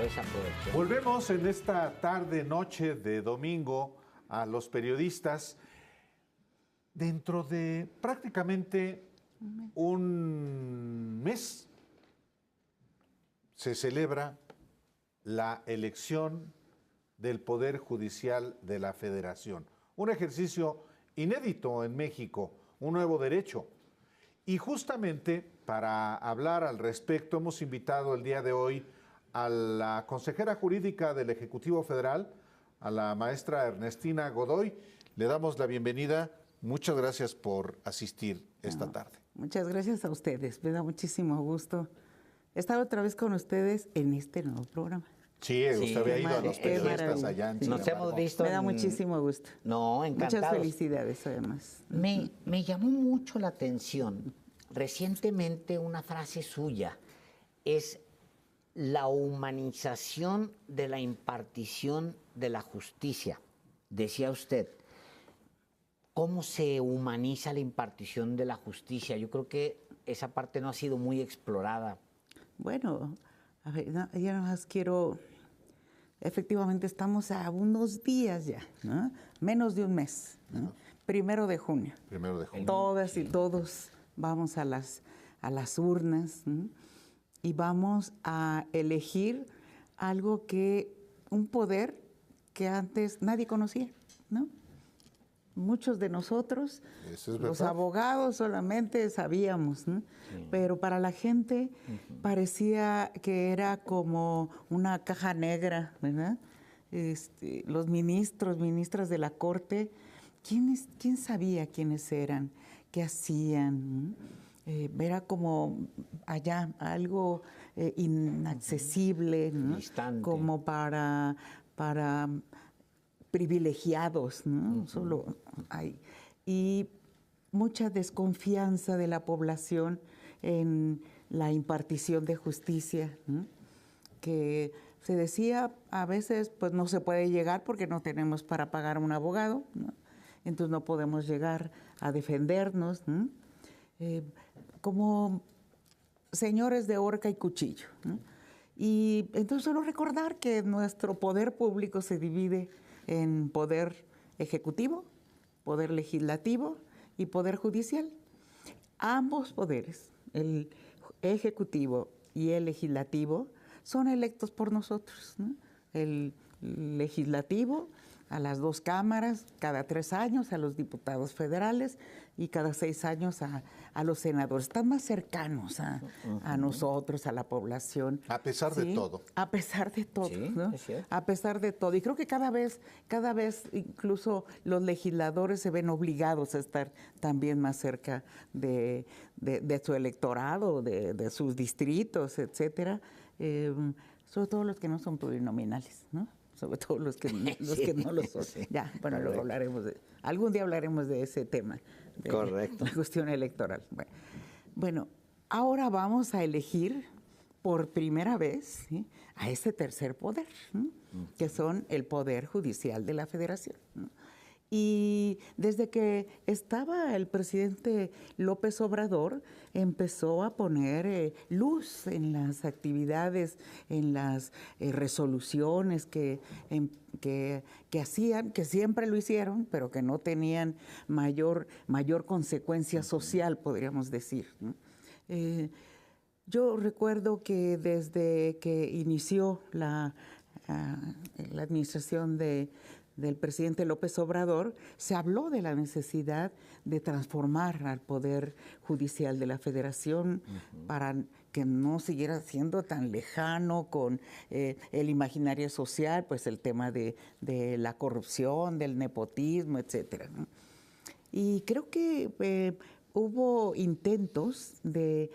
Pues aprovechen. Volvemos en esta tarde, noche de domingo a los periodistas. Dentro de prácticamente un mes se celebra la elección del Poder Judicial de la Federación. Un ejercicio inédito en México, un nuevo derecho. Y justamente para hablar al respecto hemos invitado el día de hoy a la consejera jurídica del Ejecutivo Federal, a la maestra Ernestina Godoy. Le damos la bienvenida. Muchas gracias por asistir esta tarde. Muchas gracias a ustedes. Me da muchísimo gusto estar otra vez con ustedes en este nuevo programa. Sí, usted había ido a los periodistas allá en Nos hemos visto. Me da muchísimo gusto. No, encantados. Muchas felicidades, además. Me llamó mucho la atención recientemente una frase suya. Es la humanización de la impartición de la justicia. Decía usted, ¿cómo se humaniza la impartición de la justicia? Yo creo que esa parte no ha sido muy explorada. Bueno, a ver, ya nada más quiero... Efectivamente, estamos a unos días ya, ¿no? Menos de un mes, ¿no? 1 de junio. 1 de junio. Todas y todos vamos a las urnas, ¿no? Y vamos a elegir un poder que antes nadie conocía, ¿no? Muchos de nosotros, los abogados solamente sabíamos, ¿no? Sí. Pero para la gente parecía que era como una caja negra, ¿verdad? Los ministras de la Corte, ¿quién sabía quiénes eran? ¿Qué hacían? Era como allá algo inaccesible, ¿no? Distante. Como para privilegiados, ¿no? Solo hay. Y mucha desconfianza de la población en la impartición de justicia, ¿no? Que se decía a veces, pues no se puede llegar porque no tenemos para pagar a un abogado, ¿no? Entonces no podemos llegar a defendernos, ¿no? Como señores de horca y cuchillo, ¿no? Y entonces solo recordar que nuestro poder público se divide en poder ejecutivo, poder legislativo y poder judicial. Ambos poderes, el ejecutivo y el legislativo, son electos por nosotros, ¿no? El legislativo a las 2 cámaras, cada 3 años a los diputados federales y cada 6 años a los senadores. Están más cercanos a nosotros, a la población. A pesar de todo. A pesar de todo, Sí, ¿no? es cierto. A pesar de todo. Y creo que cada vez incluso los legisladores se ven obligados a estar también más cerca de su electorado, de sus distritos, etcétera. Sobre todo los que no son plurinominales, ¿no? Sobre todo los que no lo son. Sí, ya, bueno, luego hablaremos algún día hablaremos de ese tema. Correcto. La cuestión electoral. Bueno, ahora vamos a elegir por primera vez, ¿sí?, a ese tercer poder, ¿no? Que son el Poder Judicial de la Federación, ¿no? Y desde que estaba el presidente López Obrador, empezó a poner luz en las actividades, en las resoluciones que hacían, que siempre lo hicieron, pero que no tenían mayor consecuencia social, podríamos decir, ¿no? Yo recuerdo que desde que inició la administración del presidente López Obrador, se habló de la necesidad de transformar al Poder Judicial de la Federación para que no siguiera siendo tan lejano con el imaginario social, pues el tema de la corrupción, del nepotismo, etcétera, ¿no? Y creo que hubo intentos de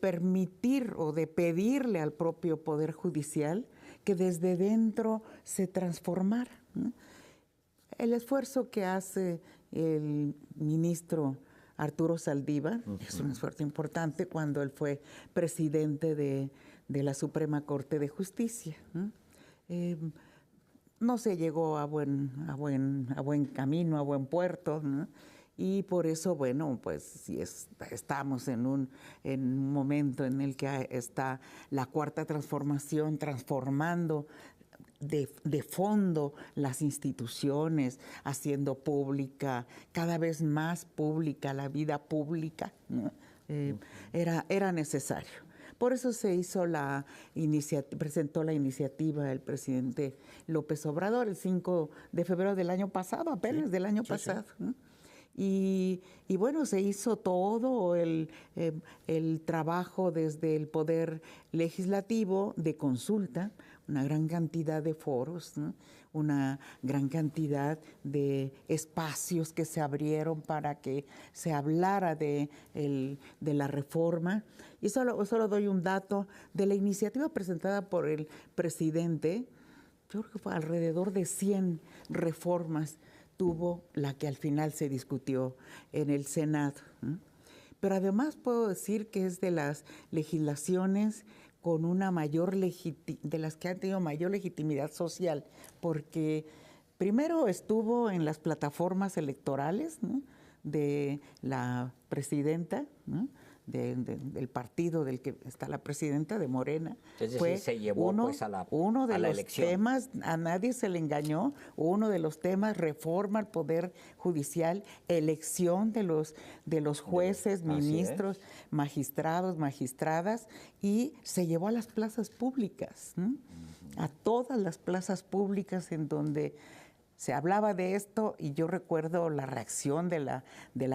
permitir o de pedirle al propio Poder Judicial que desde dentro se transformara, ¿no? El esfuerzo que hace el ministro Arturo Saldívar es un esfuerzo importante cuando él fue presidente de la Suprema Corte de Justicia, ¿no? No se llegó a buen camino, a buen puerto, ¿no? Y por eso, bueno, pues si estamos en un momento en el que está la cuarta transformación transformando de fondo las instituciones, haciendo pública, cada vez más pública la vida pública, ¿no? Era necesario. Por eso se hizo presentó la iniciativa el presidente López Obrador el 5 de febrero del año pasado, apenas del año pasado, ¿no? Y bueno, se hizo todo el trabajo desde el Poder Legislativo de consulta, una gran cantidad de foros, ¿no? Una gran cantidad de espacios que se abrieron para que se hablara de la reforma. Y solo doy un dato de la iniciativa presentada por el presidente. Yo creo que fue alrededor de 100 reformas tuvo la que al final se discutió en el Senado, ¿no? Pero además puedo decir que es de las legislaciones con una de las que han tenido mayor legitimidad social, porque primero estuvo en las plataformas electorales, ¿no?, de la presidenta, ¿no?, del partido del que está la presidenta, de Morena. Es decir, se llevó uno de los elección. temas, a nadie se le engañó, uno de los temas, reforma al Poder Judicial, elección de los jueces, ministros, magistrados, magistradas, y se llevó a las plazas públicas, ¿no?, a todas las plazas públicas en donde se hablaba de esto. Y yo recuerdo la reacción de la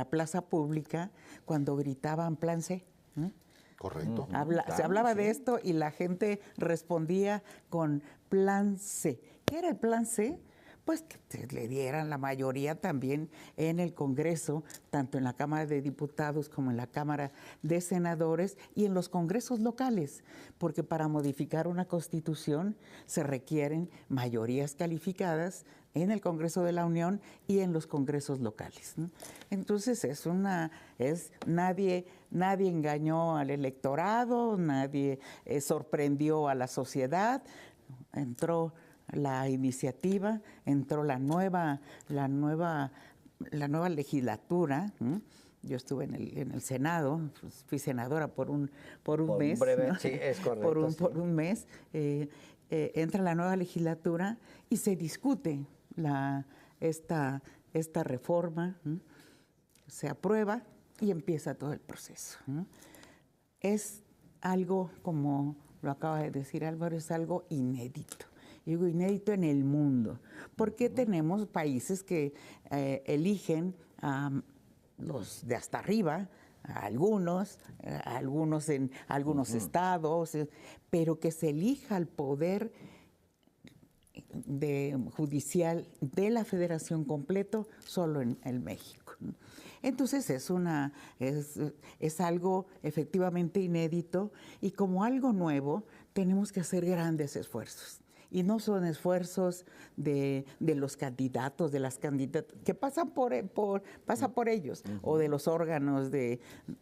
plaza pública cuando gritaban Plan C, ¿no? Correcto. Se hablaba de esto y la gente respondía con Plan C. ¿Qué era el Plan C? Pues que le dieran la mayoría también en el Congreso, tanto en la Cámara de Diputados como en la Cámara de Senadores y en los congresos locales, porque para modificar una Constitución se requieren mayorías calificadas en el Congreso de la Unión y en los congresos locales, ¿no? Entonces nadie engañó al electorado, nadie sorprendió a la sociedad. Entró la iniciativa, entró la nueva legislatura, ¿no? Yo estuve en el Senado, pues, fui senadora por un mes. Breve, ¿no? sí, es correcto. Por un mes. Entra la nueva legislatura y se discute esta reforma, ¿no? Se aprueba y empieza todo el proceso, ¿no? Es algo, como lo acaba de decir Álvaro, es algo inédito. Digo inédito en el mundo, porque tenemos países que eligen a los de hasta arriba, a algunos en algunos estados, pero que se elija el poder judicial de la Federación completo solo en México, ¿no? Entonces es algo efectivamente inédito, y como algo nuevo tenemos que hacer grandes esfuerzos. Y no son esfuerzos de los candidatos, de las candidatas, que pasa por ellos, o de los órganos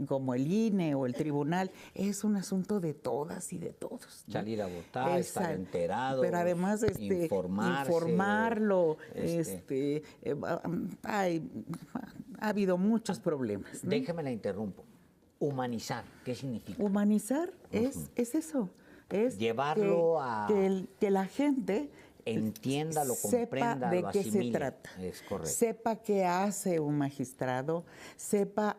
como el INE o el tribunal. Es un asunto de todas y de todos, ¿no? Salir a votar, estar enterados, pero además informarlo. Ha habido muchos problemas, ¿no? Déjeme la interrumpo. Humanizar, ¿qué significa? Humanizar es eso. Es llevarlo que la gente entienda, lo comprenda, sepa de lo qué asimile. se trata. Es correcto. Sepa qué hace un magistrado, sepa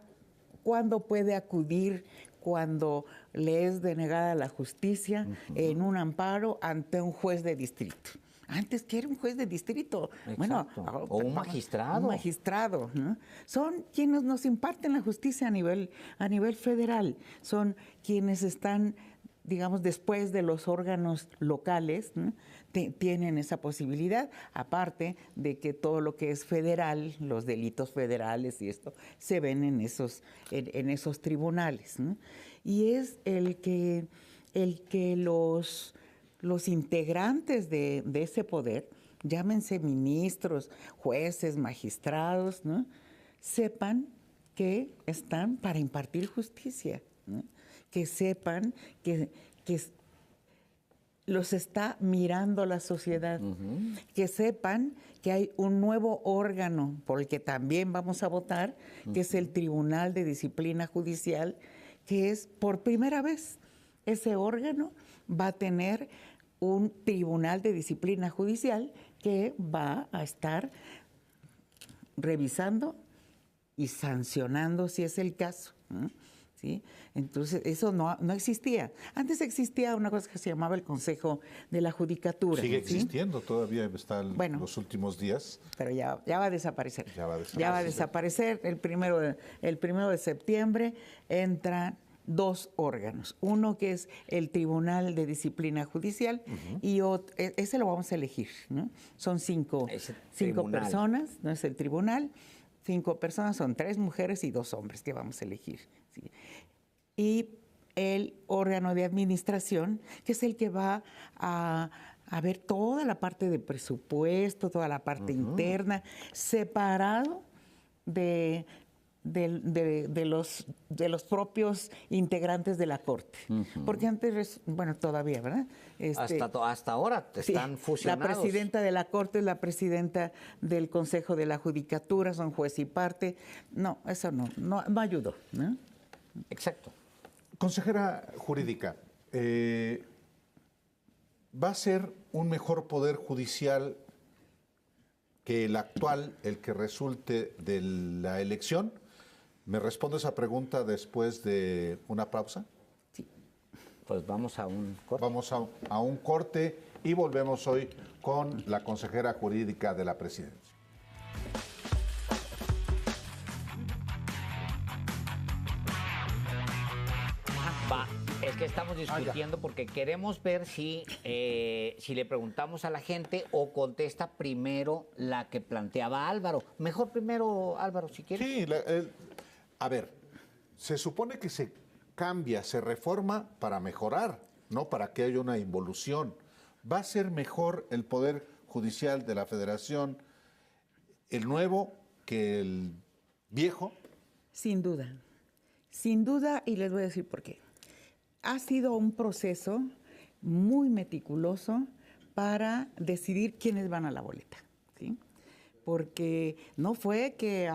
cuándo puede acudir cuando le es denegada la justicia en un amparo ante un juez de distrito. Antes, que era un juez de distrito. Exacto. Bueno, o un magistrado. Un magistrado, ¿no? Son quienes nos imparten la justicia a nivel federal. Son quienes están, digamos, después de los órganos locales, ¿no? Tienen esa posibilidad, aparte de que todo lo que es federal, los delitos federales y esto, se ven en esos tribunales, ¿no? Y es el que los integrantes de ese poder, llámense ministros, jueces, magistrados, ¿no?, sepan que están para impartir justicia, ¿no? Que sepan que los está mirando la sociedad. Que sepan que hay un nuevo órgano por el que también vamos a votar, que es el Tribunal de Disciplina Judicial, que es por primera vez ese órgano va a tener un Tribunal de Disciplina Judicial que va a estar revisando y sancionando si es el caso, ¿no? ¿Sí? Entonces, eso no existía. Antes existía una cosa que se llamaba el Consejo de la Judicatura. Sigue ¿sí? existiendo, todavía está en los últimos días. Pero ya va a desaparecer. Ya va a desaparecer. Ya va a desaparecer. El primero de septiembre entran 2 órganos. Uno que es el Tribunal de Disciplina Judicial y ese lo vamos a elegir, ¿no? Son 5 personas, no es el tribunal. 5 personas, son 3 mujeres y 2 hombres que vamos a elegir. ¿Sí? Y el órgano de administración, que es el que va a ver toda la parte de presupuesto, toda la parte interna, separado de los propios integrantes de la Corte. Porque antes, bueno, todavía, ¿verdad? Hasta ahora están fusionados. La presidenta de la Corte es la presidenta del Consejo de la Judicatura, son juez y parte. No, eso no ayudó, ¿no? Exacto. Consejera jurídica, ¿va a ser un mejor poder judicial que el actual, el que resulte de la elección? ¿Me responde esa pregunta después de una pausa? Sí. Pues vamos a un corte. Vamos a un corte y volvemos hoy con la consejera jurídica de la presidencia. Es que estamos discutiendo porque queremos ver si le preguntamos a la gente o contesta primero la que planteaba Álvaro. Mejor primero, Álvaro, si quieres. Sí, a ver, se supone que se cambia, se reforma para mejorar, no para que haya una involución. ¿Va a ser mejor el Poder Judicial de la Federación, el nuevo, que el viejo? Sin duda, y les voy a decir por qué. Ha sido un proceso muy meticuloso para decidir quiénes van a la boleta, ¿sí? Porque no fue que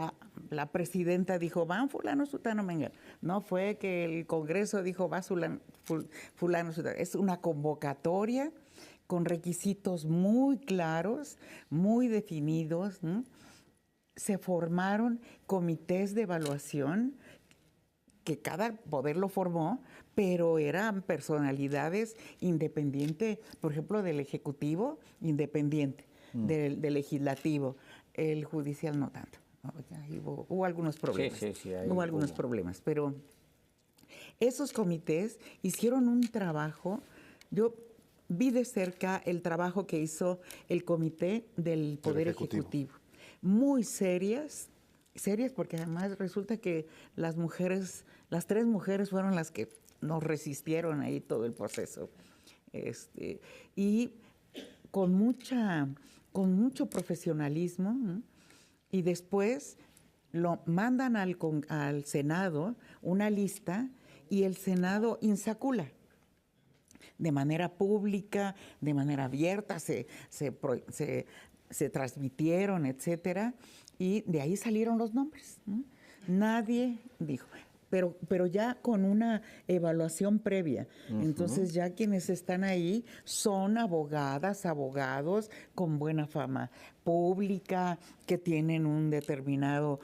la presidenta dijo, van fulano, sutano, mengano. No fue que el Congreso dijo, va fulano, sutano. Es una convocatoria con requisitos muy claros, muy definidos, ¿no? Se formaron comités de evaluación que cada poder lo formó, pero eran personalidades independientes, por ejemplo, del Ejecutivo, independiente, del Legislativo, el Judicial no tanto. Hubo algunos problemas. Sí, hubo algunos problemas, pero esos comités hicieron un trabajo. Yo vi de cerca el trabajo que hizo el Comité del Poder Ejecutivo. Muy serias porque además resulta que las 3 mujeres fueron las que nos resistieron ahí todo el proceso. Y con mucho profesionalismo, ¿no? Y después lo mandan al Senado una lista y el Senado insacula. De manera pública, de manera abierta, se transmitieron, etcétera, y de ahí salieron los nombres, ¿no? Nadie dijo, pero ya con una evaluación previa. Entonces ya quienes están ahí son abogadas, abogados con buena fama pública, que tienen un determinado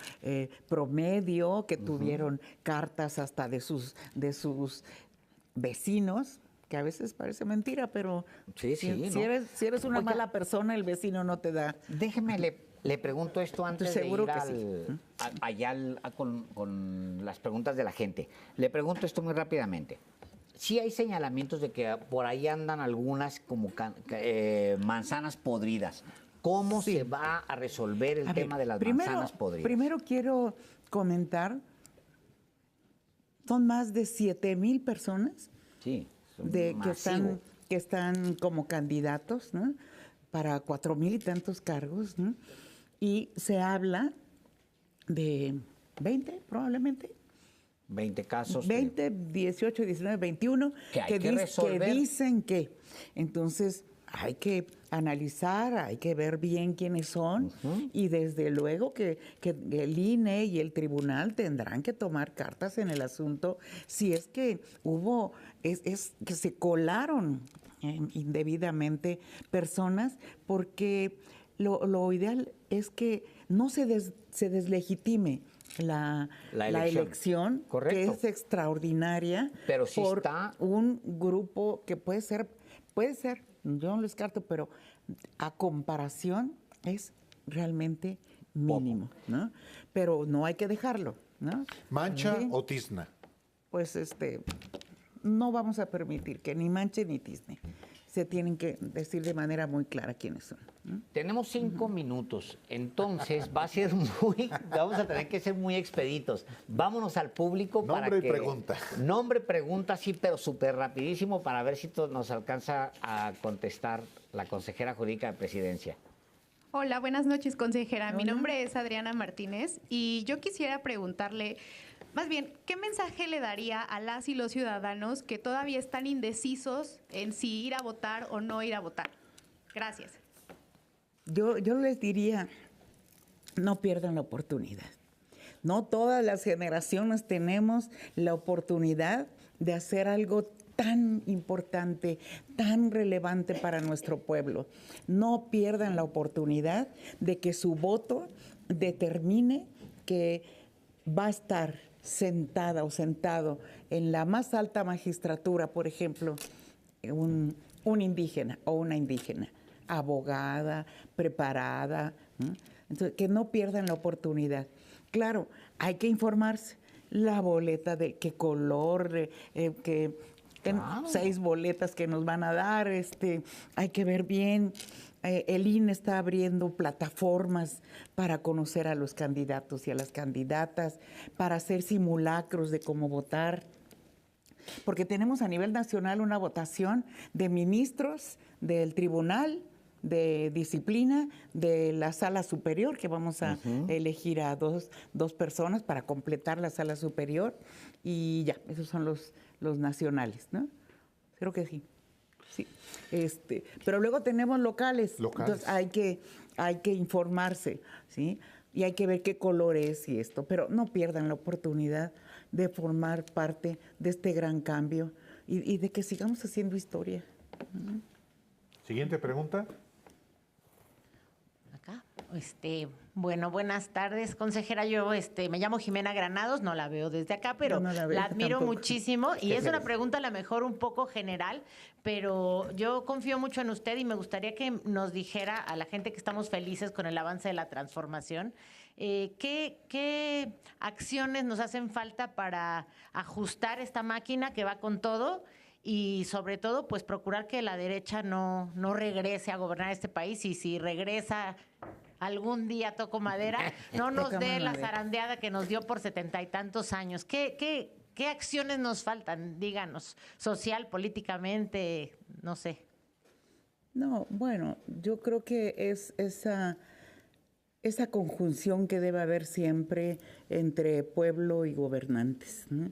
promedio, que tuvieron cartas hasta de sus vecinos, que a veces parece mentira, pero si eres una mala persona, el vecino no te da. Déjeme, le pregunto esto antes de ir allá con las preguntas de la gente. Le pregunto esto muy rápidamente. Sí hay señalamientos de que por ahí andan algunas como manzanas podridas. ¿Cómo se va a resolver el tema de las manzanas podridas? Primero quiero comentar, son más de 7,000 personas. Sí. Que están como candidatos, ¿no? Para 4,000 y tantos cargos, ¿no? Y se habla de 20 probablemente 20 casos. 20, 18, 19, 21 Que hay que resolver. que dicen que. Entonces, hay que analizar, hay que ver bien quiénes son y desde luego que el INE y el tribunal tendrán que tomar cartas en el asunto si es que hubo, es que se colaron indebidamente personas, porque lo ideal es que no se deslegitime la elección, Correcto. que es extraordinaria, Pero si por está un grupo que puede ser, yo no lo descarto, pero a comparación es realmente mínimo, ¿no? Pero no hay que dejarlo, ¿no? ¿Mancha Sí. o tizna? Pues no vamos a permitir que ni manche ni tizne. Se tienen que decir de manera muy clara quiénes son, ¿no? Tenemos 5 minutos, entonces vamos a tener que ser muy expeditos. Vámonos al público para Nombre y que... pregunta. Nombre, pregunta, sí, pero súper rapidísimo para ver si nos alcanza a contestar la consejera jurídica de Presidencia. Hola, buenas noches, consejera. Mi Hola. nombre es Adriana Martínez y yo quisiera preguntarle, más bien, ¿qué mensaje le daría a las y los ciudadanos que todavía están indecisos en si ir a votar o no ir a votar? Gracias. Yo les diría, no pierdan la oportunidad. No todas las generaciones tenemos la oportunidad de hacer algo tan importante, tan relevante para nuestro pueblo. No pierdan la oportunidad de que su voto determine que va a estar sentada o sentado en la más alta magistratura, por ejemplo, un indígena o una indígena, abogada, preparada, ¿no? Entonces, que no pierdan la oportunidad. Claro, hay que informarse. La boleta de qué color, Claro. 6 boletas que nos van a dar, hay que ver bien. El INE está abriendo plataformas para conocer a los candidatos y a las candidatas, para hacer simulacros de cómo votar. Porque tenemos a nivel nacional una votación de ministros del Tribunal de Disciplina de la Sala Superior, que vamos a elegir a dos personas para completar la Sala Superior. Y ya, esos son los nacionales, ¿no? Creo que sí. Sí. Pero luego tenemos locales. Entonces hay que informarse, ¿sí? Y hay que ver qué color es y esto. Pero no pierdan la oportunidad de formar parte de este gran cambio y de que sigamos haciendo historia. Siguiente pregunta. Acá. Bueno, buenas tardes, consejera. Yo me llamo Jimena Granados, no la veo desde acá, pero Yo no la veo la admiro tampoco. muchísimo y es una pregunta a lo mejor un poco general, pero yo confío mucho en usted y me gustaría que nos dijera a la gente que estamos felices con el avance de la transformación, ¿qué acciones nos hacen falta para ajustar esta máquina que va con todo? Y sobre todo, pues procurar que la derecha no regrese a gobernar este país, y si regresa algún día, toco madera, no nos dé la zarandeada que nos dio por 70 y tantos años. ¿Qué acciones nos faltan? Díganos, social, políticamente, no sé. No, bueno, yo creo que es esa conjunción que debe haber siempre entre pueblo y gobernantes, ¿no?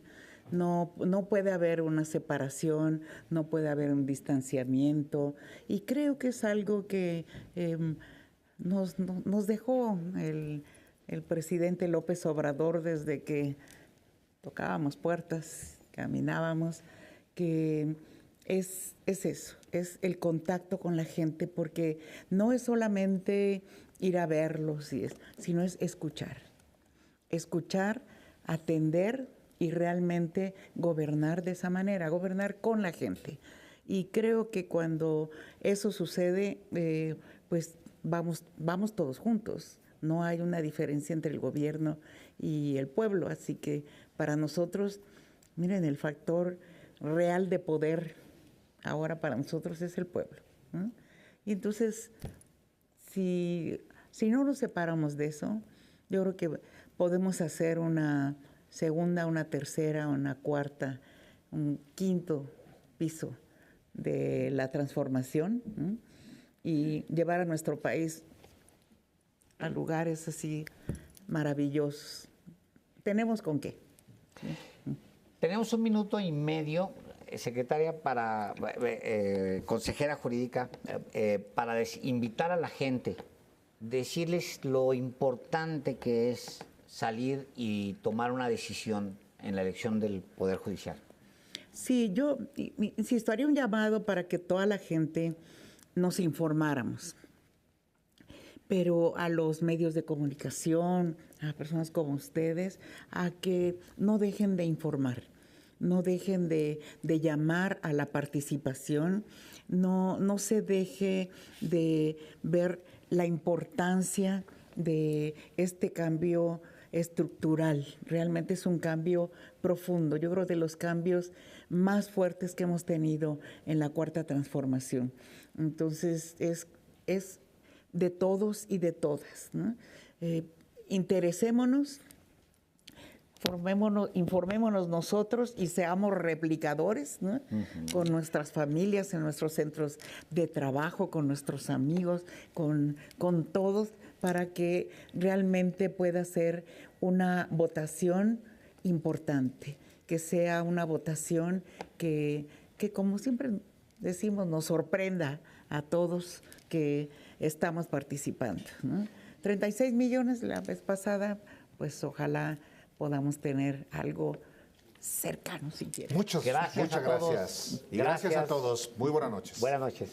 No puede haber una separación, no puede haber un distanciamiento, y creo que es algo que nos dejó el presidente López Obrador desde que tocábamos puertas, caminábamos, que es eso, es el contacto con la gente, porque no es solamente ir a verlos, sino es escuchar, atender y realmente gobernar de esa manera, gobernar con la gente. Y creo que cuando eso sucede, pues vamos todos juntos. No hay una diferencia entre el gobierno y el pueblo. Así que para nosotros, miren, el factor real de poder ahora para nosotros es el pueblo, ¿no? Y entonces, si no nos separamos de eso, yo creo que podemos hacer una segunda, una tercera, una cuarta, un quinto piso de la transformación, ¿no? Y llevar a nuestro país a lugares así maravillosos. Tenemos con qué. Tenemos 1 minuto y medio, secretaria, consejera jurídica, para invitar a la gente, decirles lo importante que es salir y tomar una decisión en la elección del Poder Judicial. Sí, yo insisto, haría un llamado para que toda la gente nos informáramos, pero a los medios de comunicación, a personas como ustedes, a que no dejen de informar, no dejen de llamar a la participación, no se deje de ver la importancia de este cambio estructural. Realmente es un cambio profundo. Yo creo de los cambios más fuertes que hemos tenido en la Cuarta Transformación. Entonces, es de todos y de todas, ¿no? Interesémonos, informémonos nosotros y seamos replicadores, ¿no? Con nuestras familias, en nuestros centros de trabajo, con nuestros amigos, con todos, para que realmente pueda ser una votación importante, que sea una votación que como siempre decimos, nos sorprenda a todos que estamos participando, ¿no? 36 millones la vez pasada, pues ojalá podamos tener algo cercano, si quieren. Muchas gracias. Y gracias a todos. Muy buenas noches. Buenas noches.